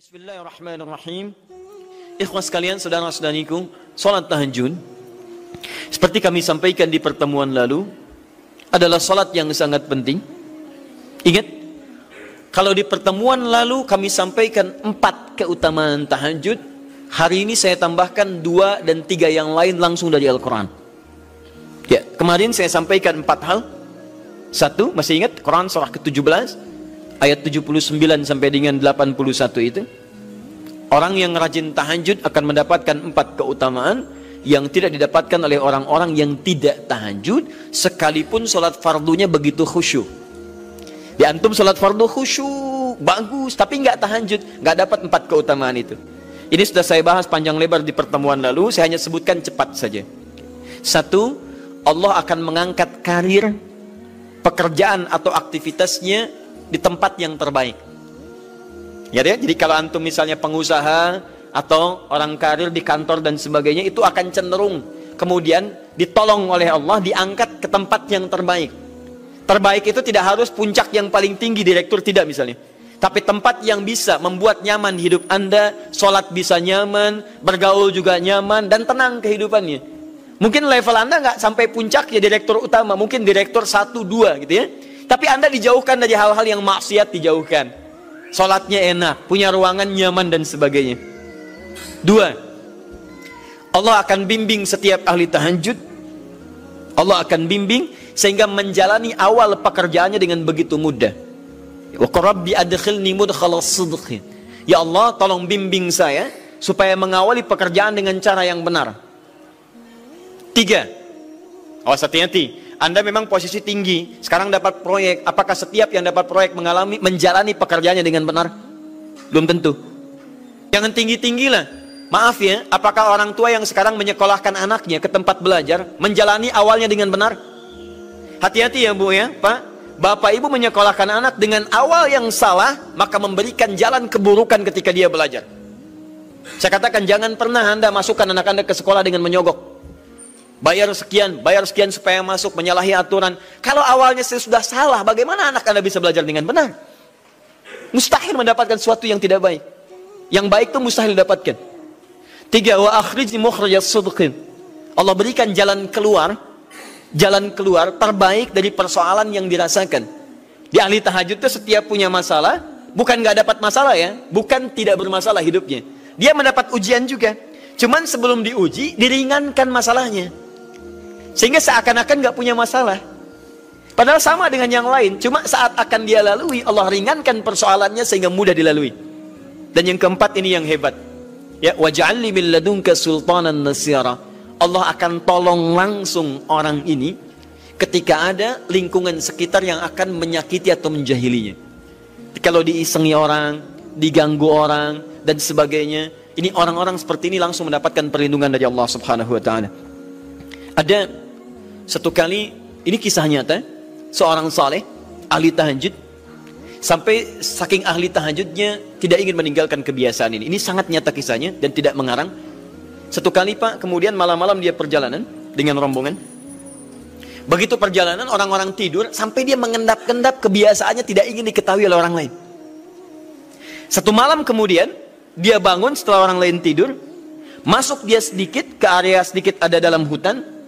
Bismillahirrahmanirrahim. Ikhwas sekalian, saudara-saudariku, salat tahajud seperti kami sampaikan di pertemuan lalu adalah salat yang sangat penting. Ingat, kalau di pertemuan lalu kami sampaikan 4 keutamaan tahajud, hari ini saya tambahkan 2 dan 3 yang lain langsung dari Al-Quran. Ya, kemarin saya sampaikan 4 hal. 1, masih ingat Quran surah ke-17 ayat 79 sampai dengan 81 itu. Orang yang rajin tahajud akan mendapatkan 4 keutamaan yang tidak didapatkan oleh orang-orang yang tidak tahajud, sekalipun sholat fardunya begitu khusyuk. Di antum sholat fardu khusyuk, bagus, tapi nggak tahajud, nggak dapat 4 keutamaan itu. Ini sudah saya bahas panjang lebar di pertemuan lalu, saya hanya sebutkan cepat saja. 1, Allah akan mengangkat karir, pekerjaan atau aktivitasnya di tempat yang terbaik. Ya, jadi kalau antum misalnya pengusaha atau orang karir di kantor dan sebagainya, itu akan cenderung kemudian ditolong oleh Allah, diangkat ke tempat yang terbaik. Terbaik itu tidak harus puncak yang paling tinggi, direktur, tidak misalnya, tapi tempat yang bisa membuat nyaman hidup Anda, sholat bisa nyaman, bergaul juga nyaman, dan tenang kehidupannya. Mungkin level Anda nggak sampai puncak ya direktur utama, mungkin direktur 1, 2 gitu ya, tapi Anda dijauhkan dari hal-hal yang maksiat, dijauhkan. Sholatnya enak, punya ruangan nyaman dan sebagainya. 2, Allah akan bimbing setiap ahli tahajud. Allah akan bimbing sehingga menjalani awal pekerjaannya dengan begitu mudah. Wa rabbi adkhilni mudkhalas sidqin. Ya Allah, tolong bimbing saya supaya mengawali pekerjaan dengan cara yang benar. 3, awas hati-hati. Anda memang posisi tinggi, sekarang dapat proyek. Apakah setiap yang dapat proyek menjalani pekerjaannya dengan benar? Belum tentu. Jangan tinggi-tinggilah. Maaf ya, apakah orang tua yang sekarang menyekolahkan anaknya ke tempat belajar menjalani awalnya dengan benar? Hati-hati ya Bu ya, Pak. Bapak Ibu menyekolahkan anak dengan awal yang salah, maka memberikan jalan keburukan ketika dia belajar. Saya katakan, jangan pernah Anda masukkan anak Anda ke sekolah dengan menyogok. Bayar sekian supaya masuk, menyalahi aturan. Kalau awalnya sudah salah, bagaimana anak Anda bisa belajar dengan benar? Mustahil mendapatkan sesuatu yang tidak baik. Yang baik itu mustahil didapatkan. 3, wa akhrijni mukhrajas sidqin. Allah berikan jalan keluar terbaik dari persoalan yang dirasakan. Di ahli tahajud itu setiap punya masalah, bukan nggak dapat masalah ya, bukan tidak bermasalah hidupnya. Dia mendapat ujian juga. Cuman sebelum diuji, diringankan masalahnya. Sehingga seakan-akan nggak punya masalah. Padahal sama dengan yang lain. Cuma saat akan dia lalui, Allah ringankan persoalannya sehingga mudah dilalui. Dan yang keempat ini yang hebat. Ya, waj'alni min ladunka sultanan nasira. Allah akan tolong langsung orang ini ketika ada lingkungan sekitar yang akan menyakiti atau menjahilinya. Kalau diisengi orang, diganggu orang, dan sebagainya, ini orang-orang seperti ini langsung mendapatkan perlindungan dari Allah Subhanahu wa Ta'ala. Ada satu kali, ini kisah nyata, seorang saleh, ahli tahajud, sampai saking ahli tahajudnya tidak ingin meninggalkan kebiasaan ini. Ini sangat nyata kisahnya dan tidak mengarang. Satu kali Pak, kemudian malam-malam dia perjalanan dengan rombongan. Begitu perjalanan, orang-orang tidur, sampai dia mengendap-endap, kebiasaannya tidak ingin diketahui oleh orang lain. Satu malam kemudian, dia bangun setelah orang lain tidur, masuk dia sedikit ke area sedikit ada dalam hutan.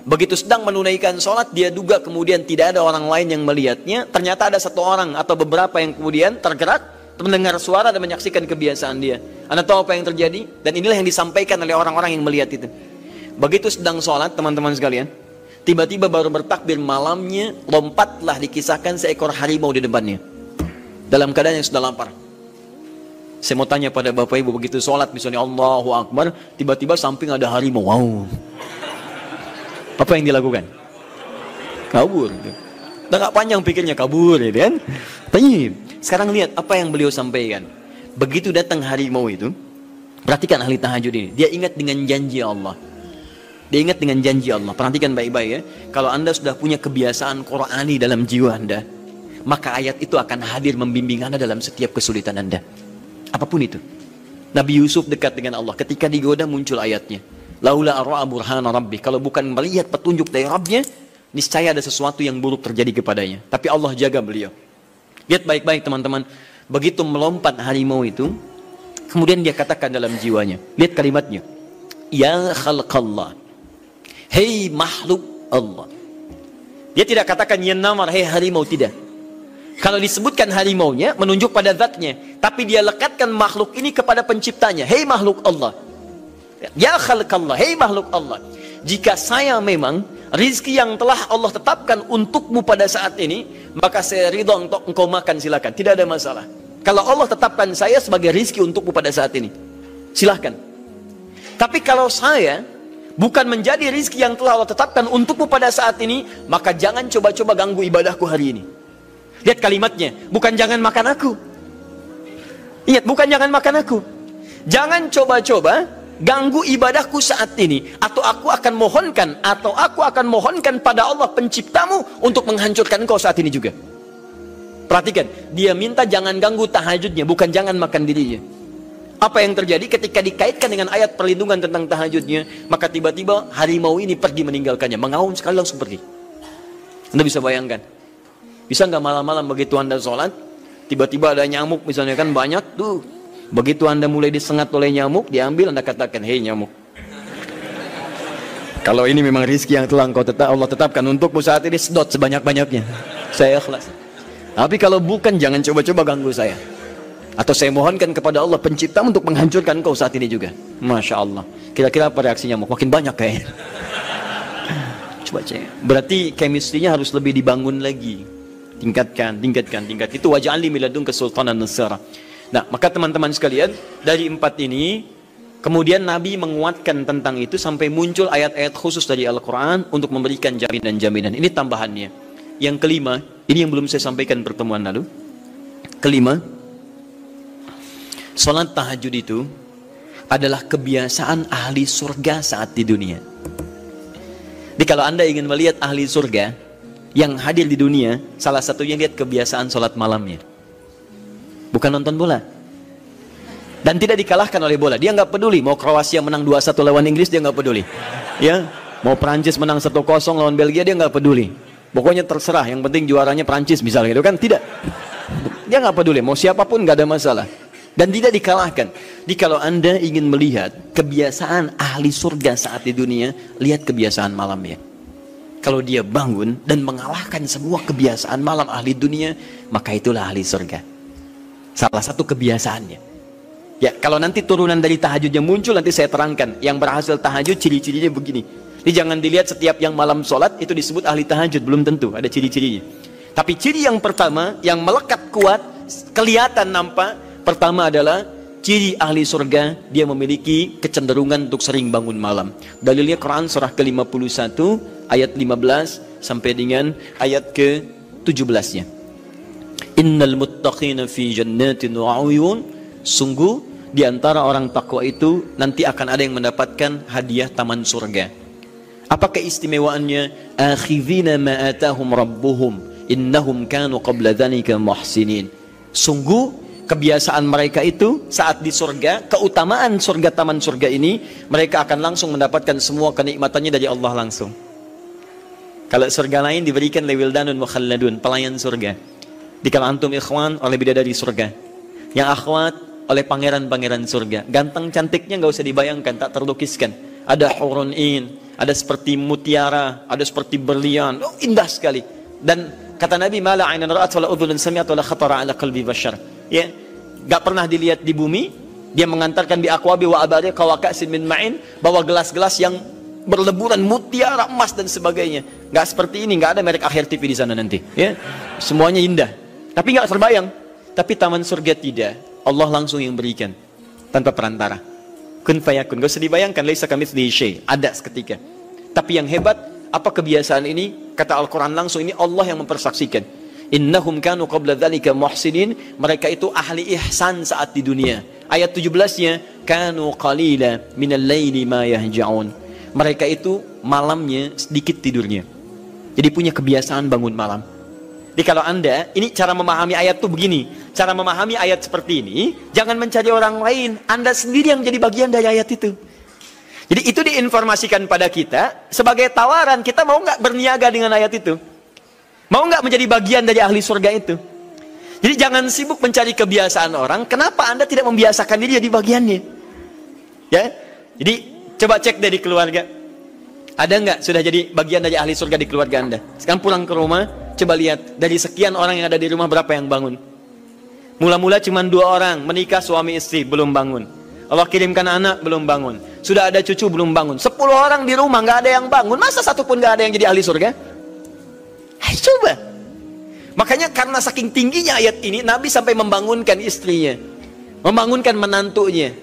Begitu sedang menunaikan sholat, dia duga kemudian tidak ada orang lain yang melihatnya. Ternyata ada satu orang atau beberapa yang kemudian tergerak, mendengar suara dan menyaksikan kebiasaan dia. Anda tahu apa yang terjadi? Dan inilah yang disampaikan oleh orang-orang yang melihat itu. Begitu sedang sholat, teman-teman sekalian, tiba-tiba baru bertakbir malamnya, lompatlah dikisahkan seekor harimau di depannya. Dalam keadaan yang sudah lapar. Saya mau tanya pada Bapak Ibu, begitu sholat misalnya Allahu Akbar, tiba-tiba samping ada harimau. Wow. Apa yang dilakukan? Kabur. Udah gak panjang pikirnya, kabur ya kan? Tapi sekarang lihat apa yang beliau sampaikan. Begitu datang harimau itu, perhatikan ahli tahajud ini, dia ingat dengan janji Allah. Dia ingat dengan janji Allah. Perhatikan baik-baik ya. Kalau Anda sudah punya kebiasaan Qur'ani dalam jiwa Anda, maka ayat itu akan hadir membimbing Anda dalam setiap kesulitan Anda. Apapun itu. Nabi Yusuf dekat dengan Allah. Ketika digoda muncul ayatnya. Laula arra'a burhana rabbi. Kalau bukan melihat petunjuk dari Rabbnya, niscaya ada sesuatu yang buruk terjadi kepadanya. Tapi Allah jaga beliau. Lihat baik-baik teman-teman. Begitu melompat harimau itu, Kemudian dia katakan dalam jiwanya, lihat kalimatnya, ya khalqallah, hei makhluk Allah. Dia tidak katakan ya namar, hei harimau, tidak. Kalau disebutkan harimaunya menunjuk pada zatnya, tapi dia lekatkan makhluk ini kepada penciptanya, hei makhluk Allah. Ya khalqallah, hei makhluk Allah. Jika saya memang rizki yang telah Allah tetapkan untukmu pada saat ini, maka saya ridho untuk engkau makan, silakan, tidak ada masalah. Kalau Allah tetapkan saya sebagai rizki untukmu pada saat ini, silahkan. Tapi kalau saya bukan menjadi rizki yang telah Allah tetapkan untukmu pada saat ini, maka jangan coba-coba ganggu ibadahku hari ini. Lihat kalimatnya, bukan jangan makan aku. Ingat, bukan jangan makan aku. Jangan coba-coba ganggu ibadahku saat ini, atau aku akan mohonkan pada Allah penciptamu untuk menghancurkan engkau saat ini juga. Perhatikan, dia minta jangan ganggu tahajudnya, bukan jangan makan dirinya. Apa yang terjadi ketika dikaitkan dengan ayat perlindungan tentang tahajudnya, maka tiba-tiba harimau ini pergi meninggalkannya, mengaum sekali langsung pergi. Anda bisa bayangkan, bisa nggak malam-malam begitu Anda sholat, tiba-tiba ada nyamuk misalnya, kan banyak tuh. Begitu Anda mulai disengat oleh nyamuk, diambil, Anda katakan, hei nyamuk, kalau ini memang rizki yang telah Allah tetapkan untukmu saat ini, sedot sebanyak-banyaknya, saya ikhlas. Tapi kalau bukan, jangan coba-coba ganggu saya. Atau saya mohonkan kepada Allah pencipta untuk menghancurkan engkau saat ini juga. Masya Allah. Kira-kira apa reaksi nyamuk? Makin banyak kayaknya. Coba cek. Berarti chemistry-nya harus lebih dibangun lagi. Tingkatkan. Itu waj'alni min ladunka sultanan nasira. Nah, maka teman-teman sekalian, dari 4 ini, kemudian Nabi menguatkan tentang itu sampai muncul ayat-ayat khusus dari Al-Quran untuk memberikan jaminan-jaminan. Ini tambahannya. Yang kelima, ini yang belum saya sampaikan pertemuan lalu. Kelima, salat tahajud itu adalah kebiasaan ahli surga saat di dunia. Jadi kalau Anda ingin melihat ahli surga yang hadir di dunia, salah satunya lihat kebiasaan salat malamnya. Bukan nonton bola. Dan tidak dikalahkan oleh bola. Dia nggak peduli mau Kroasia menang 2-1 lawan Inggris, dia nggak peduli. Ya, mau Prancis menang 1-0 lawan Belgia, dia nggak peduli. Pokoknya terserah, yang penting juaranya Prancis misalnya, gitu kan? Tidak. Dia nggak peduli, mau siapapun nggak ada masalah. Dan tidak dikalahkan. Jadi kalau Anda ingin melihat kebiasaan ahli surga saat di dunia, lihat kebiasaan malamnya. Kalau dia bangun dan mengalahkan semua kebiasaan malam ahli dunia, maka itulah ahli surga. Salah satu kebiasaannya. Ya, kalau nanti turunan dari tahajud yang muncul, nanti saya terangkan. Yang berhasil tahajud, ciri-cirinya begini. Jadi jangan dilihat setiap yang malam sholat itu disebut ahli tahajud, belum tentu, ada ciri-cirinya. Tapi ciri yang pertama, yang melekat kuat, kelihatan nampak, pertama adalah ciri ahli surga, dia memiliki kecenderungan untuk sering bangun malam. Dalilnya Quran surah ke-51 ayat 15 sampai dengan ayat ke-17-nya. Innal muttaqina fi jannatin wa 'uyun, sungguh di antara orang takwa itu nanti akan ada yang mendapatkan hadiah taman surga. Apa keistimewaannya? Akhidhina ma atahum rabbuhum innahum kanu qabla dzalika muhsinin. Sungguh kebiasaan mereka itu saat di surga, keutamaan surga, taman surga ini, mereka akan langsung mendapatkan semua kenikmatannya dari Allah langsung. Kalau surga lain diberikan lewildanun mukhalladun, pelayan surga. Di kalau antum ikhwan oleh bidadari surga, yang akhwat oleh pangeran-pangeran surga. Ganteng cantiknya nggak usah dibayangkan, tak terlukiskan. Ada hurun in, ada seperti mutiara, ada seperti berlian, oh, indah sekali. Dan kata Nabi, mala ainan ra'at wala udhulun sami'at wala khatara ala qalbi bashar. Ya, gak pernah dilihat di bumi. Dia mengantarkan bi aqwabi wa abariqa wa ka'sin min ma'in, bawa gelas-gelas yang berleburan mutiara, emas dan sebagainya. Gak seperti ini, gak ada merek Akhir TV di sana nanti. Ya, semuanya indah. Tapi gak terbayang. Tapi taman surga tidak. Allah langsung yang berikan tanpa perantara. Kun fayakun, gak usah dibayangkan, laisa kamitslihi syai', ada seketika. Tapi yang hebat, apa kebiasaan ini? Kata Al-Quran langsung, ini Allah yang mempersaksikan. Innahum kanu qabla dzalika muhsinin, mereka itu ahli ihsan saat di dunia. Ayat 17-nya, kanu qalila minal laili ma yahja'un. Mereka itu malamnya sedikit tidurnya. Jadi punya kebiasaan bangun malam. Jadi kalau Anda, ini cara memahami ayat itu begini. Cara memahami ayat seperti ini, jangan mencari orang lain. Anda sendiri yang menjadi bagian dari ayat itu. Jadi itu diinformasikan pada kita sebagai tawaran. Kita mau nggak berniaga dengan ayat itu? Mau nggak menjadi bagian dari ahli surga itu? Jadi jangan sibuk mencari kebiasaan orang. Kenapa Anda tidak membiasakan diri jadi bagiannya? Ya, jadi coba cek dari keluarga. Ada nggak sudah jadi bagian dari ahli surga di keluarga Anda? Sekarang pulang ke rumah, coba lihat dari sekian orang yang ada di rumah berapa yang bangun? Mula-mula cuma 2 orang menikah suami istri belum bangun. Allah kirimkan anak belum bangun. Sudah ada cucu belum bangun. 10 orang di rumah nggak ada yang bangun. Masa satu pun nggak ada yang jadi ahli surga? Hai, coba. Makanya karena saking tingginya ayat ini, Nabi sampai membangunkan istrinya, membangunkan menantunya,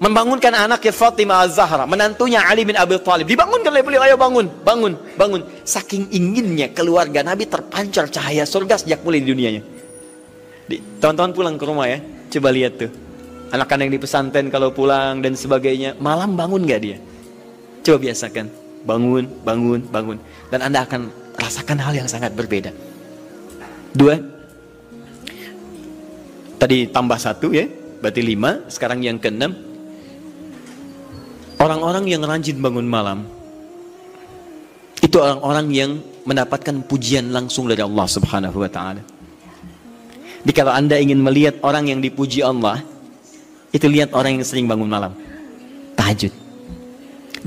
membangunkan anaknya Fatimah Az-Zahra, menantunya Ali bin Abi Thalib. Dibangunkan oleh beliau, ayo bangun, bangun, bangun. Saking inginnya keluarga Nabi terpancar cahaya surga sejak mulai di dunianya. Teman-teman pulang ke rumah ya, coba lihat tuh. Anak-anak yang di pesantren kalau pulang dan sebagainya, malam bangun gak dia? Coba biasakan, bangun, bangun, bangun. Dan Anda akan rasakan hal yang sangat berbeda. 2. Tadi tambah 1 ya, berarti 5. Sekarang yang ke-6. Orang-orang yang rajin bangun malam, itu orang-orang yang mendapatkan pujian langsung dari Allah Subhanahu wa ta'ala. Jadi kalau Anda ingin melihat orang yang dipuji Allah, itu lihat orang yang sering bangun malam, tahajud.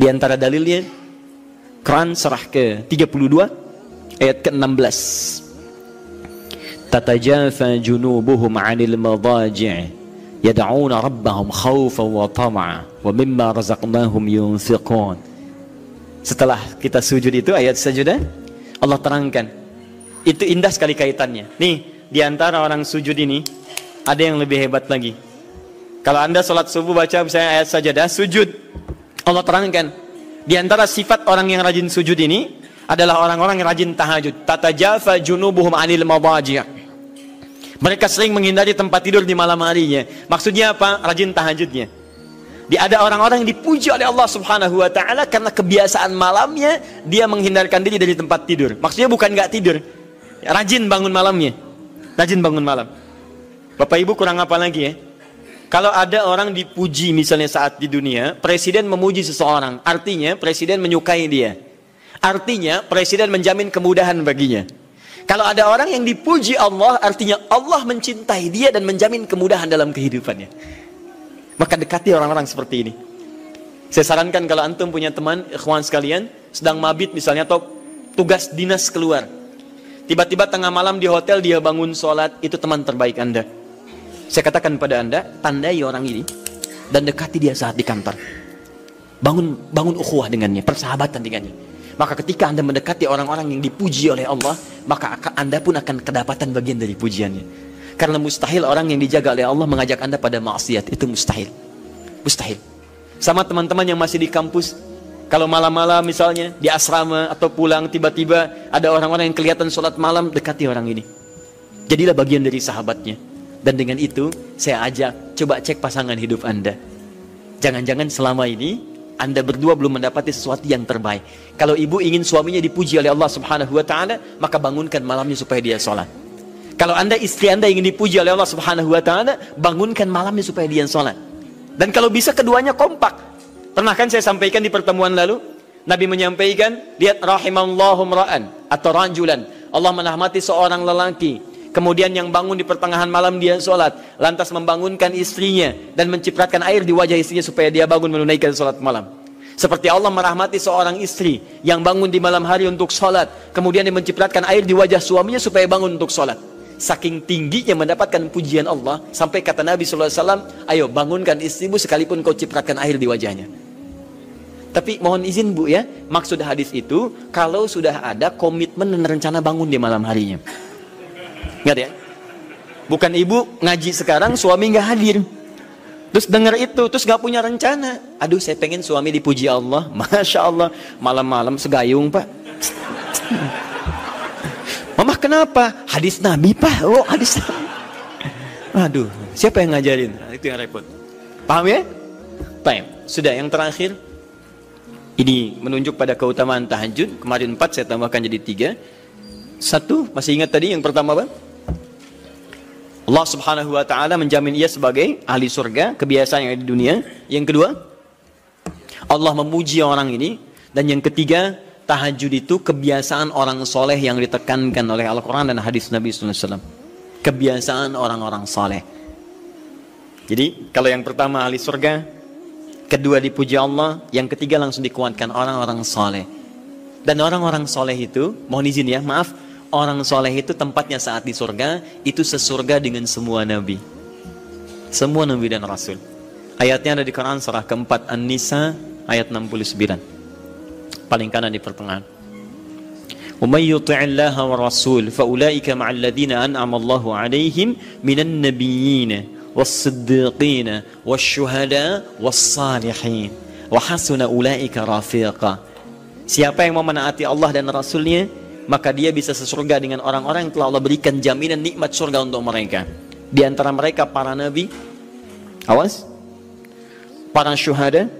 Di antara dalilnya, Quran surah ke-32 ayat ke-16. Tatajafa junubuhum 'anil madaji' yad'una rabbahum khawfan wa tama'a wa mimma razaqnahum yunfiqun. Setelah kita sujud itu ayat sajadah, Allah terangkan. Itu indah sekali kaitannya. Nih, di antara orang sujud ini ada yang lebih hebat lagi. Kalau Anda sholat subuh baca misalnya ayat sajadah, sujud, Allah terangkan. Di antara sifat orang yang rajin sujud ini adalah orang-orang yang rajin tahajud. Tatajafa junubuhum 'anil madaji'. Mereka sering menghindari tempat tidur di malam harinya. Maksudnya apa? Rajin tahajudnya. Ada orang-orang yang dipuji oleh Allah Subhanahu wa ta'ala karena kebiasaan malamnya dia menghindarkan diri dari tempat tidur. Maksudnya bukan nggak tidur, rajin bangun malamnya. Rajin bangun malam. Bapak Ibu kurang apa lagi ya? Kalau ada orang dipuji misalnya saat di dunia, presiden memuji seseorang, artinya presiden menyukai dia. Artinya presiden menjamin kemudahan baginya. Kalau ada orang yang dipuji Allah, artinya Allah mencintai dia dan menjamin kemudahan dalam kehidupannya. Maka dekati orang-orang seperti ini. Saya sarankan kalau antum punya teman, ikhwan sekalian, sedang mabit misalnya atau tugas dinas keluar. Tiba-tiba tengah malam di hotel dia bangun sholat, itu teman terbaik Anda. Saya katakan pada Anda, tandai orang ini dan dekati dia saat di kantor. Bangun ukhuwah dengannya, persahabatan dengannya. Maka ketika Anda mendekati orang-orang yang dipuji oleh Allah, maka Anda pun akan kedapatan bagian dari pujiannya. Karena mustahil orang yang dijaga oleh Allah mengajak Anda pada maksiat. Itu mustahil. Mustahil. Sama teman-teman yang masih di kampus, kalau malam-malam misalnya di asrama atau pulang tiba-tiba ada orang-orang yang kelihatan sholat malam, dekati orang ini. Jadilah bagian dari sahabatnya. Dan dengan itu saya ajak, coba cek pasangan hidup Anda. Jangan-jangan selama ini Anda berdua belum mendapati sesuatu yang terbaik. Kalau ibu ingin suaminya dipuji oleh Allah Subhanahu wa ta'ala, maka bangunkan malamnya supaya dia sholat. Kalau istri Anda ingin dipuji oleh Allah Subhanahu wa ta'ala, bangunkan malamnya supaya dia sholat. Dan kalau bisa keduanya kompak. Pernah kan saya sampaikan di pertemuan lalu, Nabi menyampaikan, lihat rahimallahu mra'an atau rajulan, Allah merahmati seorang lelaki, kemudian yang bangun di pertengahan malam dia sholat, lantas membangunkan istrinya dan mencipratan air di wajah istrinya supaya dia bangun menunaikan sholat malam. Seperti Allah merahmati seorang istri yang bangun di malam hari untuk sholat, kemudian dia mencipratan air di wajah suaminya supaya bangun untuk sholat. Saking tingginya mendapatkan pujian Allah, sampai kata Nabi SAW, ayo bangunkan istrimu sekalipun kau cipratan air di wajahnya. Tapi mohon izin Bu ya, maksud hadis itu kalau sudah ada komitmen dan rencana bangun di malam harinya. Ingat ya, bukan ibu ngaji sekarang suami nggak hadir, terus dengar itu terus nggak punya rencana. Aduh saya pengen suami dipuji Allah, masya Allah, malam-malam segayung Pak. Mama kenapa? Hadis Nabi Pak. Oh hadis Nabi. Aduh siapa yang ngajarin? Nah, itu yang repot. Paham ya? Baik. Sudah yang terakhir, ini menunjuk pada keutamaan tahajud. Kemarin 4 saya tambahkan jadi 3. 1, masih ingat tadi yang pertama Pak? Allah Subhanahu wa ta'ala menjamin ia sebagai ahli surga, kebiasaan yang ada di dunia. Yang kedua, Allah memuji orang ini. Dan yang ketiga, tahajud itu kebiasaan orang soleh yang ditekankan oleh Al-Quran dan hadis Nabi SAW. kebiasaan orang-orang saleh. Jadi kalau yang pertama ahli surga, kedua dipuji Allah, yang ketiga langsung dikuatkan orang-orang saleh. Dan orang-orang saleh itu, mohon izin ya, maaf, orang saleh itu tempatnya saat di surga itu sesurga dengan semua nabi. Semua nabi dan rasul. Ayatnya ada di Quran surah keempat An-Nisa ayat 69. Paling kanan di pertengahan. وَمَنْ يُطِعِ اللَّهَ وَالرَّسُولَ فَأُولَٰئِكَ مَعَ الَّذِينَ أَنْعَمَ اللَّهُ عَلَيْهِمْ مِنَ النَّبِيِّينَ وَالصِّدِّيقِينَ وَالشُّهَدَاءِ وَالصَّالِحِينَ وَحَسُنَ أُولَٰئِكَ رَفِيقًا. Siapa yang mau menaati Allah dan Rasulnya, maka dia bisa sesurga dengan orang-orang yang telah Allah berikan jaminan nikmat surga untuk mereka. Di antara mereka para nabi, awas, para syuhada,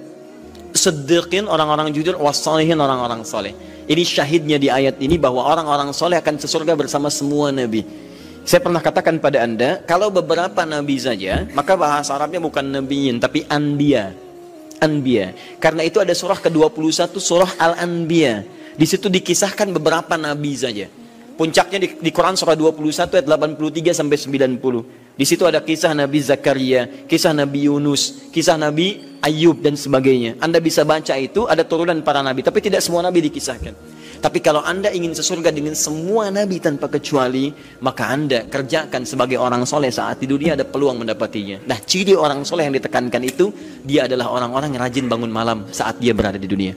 siddiqin, orang-orang jujur, wassalihin, orang-orang saleh. Ini syahidnya di ayat ini bahwa orang-orang saleh akan sesurga bersama semua nabi. Saya pernah katakan pada Anda, kalau beberapa nabi saja, maka bahasa Arabnya bukan nabiyin, tapi anbiya. Anbiya. Karena itu ada surah ke-21, surah Al-Anbiya. Di situ dikisahkan beberapa nabi saja. Puncaknya di Quran surah 21 ayat 83 sampai 90. Di situ ada kisah Nabi Zakaria, kisah Nabi Yunus, kisah Nabi Ayub dan sebagainya. Anda bisa baca itu, ada turunan para nabi, tapi tidak semua nabi dikisahkan. Tapi kalau Anda ingin sesurga dengan semua nabi tanpa kecuali, maka Anda kerjakan sebagai orang soleh saat di dunia, ada peluang mendapatinya. Nah, ciri orang soleh yang ditekankan itu, dia adalah orang-orang yang rajin bangun malam saat dia berada di dunia.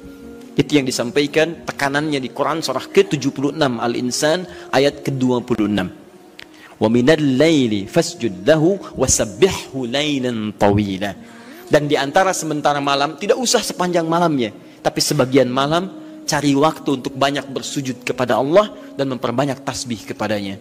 Itu yang disampaikan tekanannya di Quran surah ke-76 Al-Insan ayat ke-26. Wa minal laili fasjud lahu wasabbihhu lailan tawila. Dan di antara sementara malam, tidak usah sepanjang malamnya, tapi sebagian malam cari waktu untuk banyak bersujud kepada Allah dan memperbanyak tasbih kepadanya.